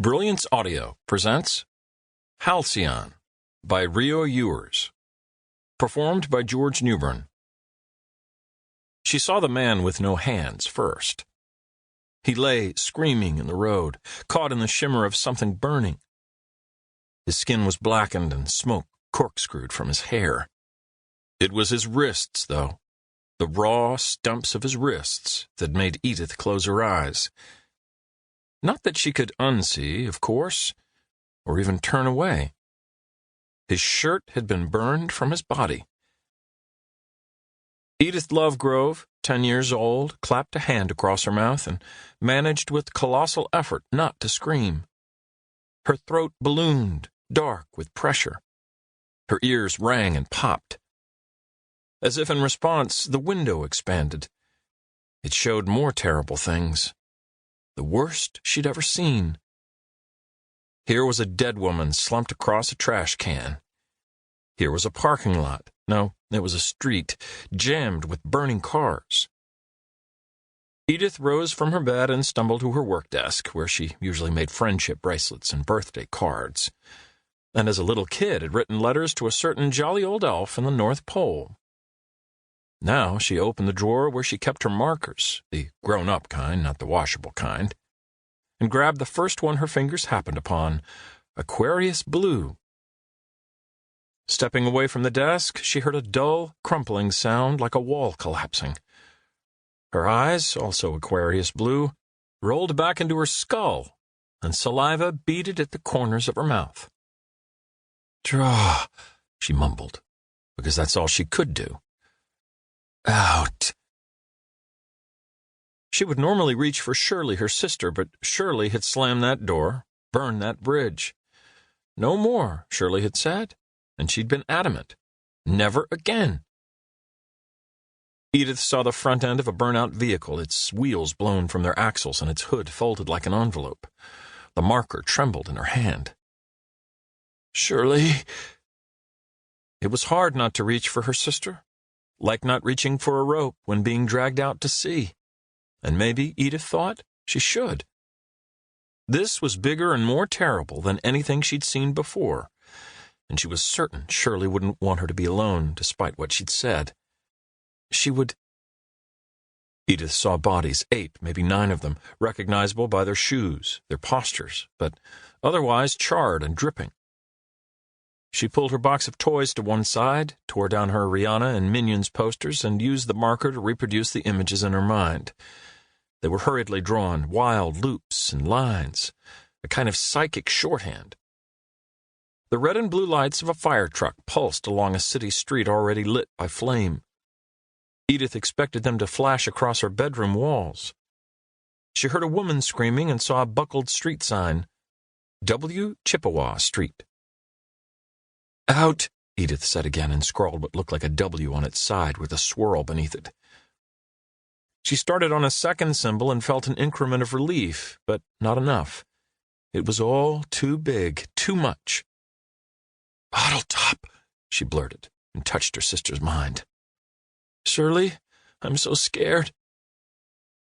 Brilliance Audio presents Halcyon by Rio Youers, performed by George Newbern. She saw the man with no hands first. He lay screaming in the road, caught in the shimmer of something burning. His skin was blackened and smoke corkscrewed from his hair. It was his wrists, though, the raw stumps of his wrists that made Edith close her eyes. Not that she could unsee, of course, or even turn away. His shirt had been burned from his body. Edith Lovegrove, 10 years old, clapped a hand across her mouth and managed with colossal effort not to scream. Her throat ballooned, dark with pressure. Her ears rang and popped. As if in response, the window expanded. It showed more terrible things. The worst she'd ever seen. Here was a dead woman slumped across a trash can. Here was a parking lot. No, it was a street, jammed with burning cars. Edith rose from her bed and stumbled to her work desk, where she usually made friendship bracelets and birthday cards, and as a little kid had written letters to a certain jolly old elf in the North Pole. Now she opened the drawer where she kept her markers, the grown-up kind, not the washable kind, and grabbed the first one her fingers happened upon, Aquarius Blue. Stepping away from the desk, she heard a dull, crumpling sound like a wall collapsing. Her eyes, also Aquarius Blue, rolled back into her skull, and saliva beaded at the corners of her mouth. "Draw," she mumbled, because that's all she could do. "Out." She would normally reach for Shirley, her sister, but Shirley had slammed that door, burned that bridge. No more, Shirley had said, and she'd been adamant. Never again. Edith saw the front end of a burnt-out vehicle, its wheels blown from their axles and its hood folded like an envelope. The marker trembled in her hand. "Shirley." It was hard not to reach for her sister, like not reaching for a rope when being dragged out to sea. And maybe, Edith thought, she should. This was bigger and more terrible than anything she'd seen before, and she was certain Shirley wouldn't want her to be alone, despite what she'd said. She would... Edith saw bodies, 8, maybe 9 of them, recognizable by their shoes, their postures, but otherwise charred and dripping. She pulled her box of toys to one side, tore down her Rihanna and Minions posters, and used the marker to reproduce the images in her mind. They were hurriedly drawn, wild loops and lines, a kind of psychic shorthand. The red and blue lights of a fire truck pulsed along a city street already lit by flame. Edith expected them to flash across her bedroom walls. She heard a woman screaming and saw a buckled street sign, W. Chippewa Street. "Out," Edith said again and scrawled what looked like a W on its side with a swirl beneath it. She started on a second symbol and felt an increment of relief, but not enough. It was all too big, too much. "Bottle top," she blurted, and touched her sister's mind. "Shirley, I'm so scared."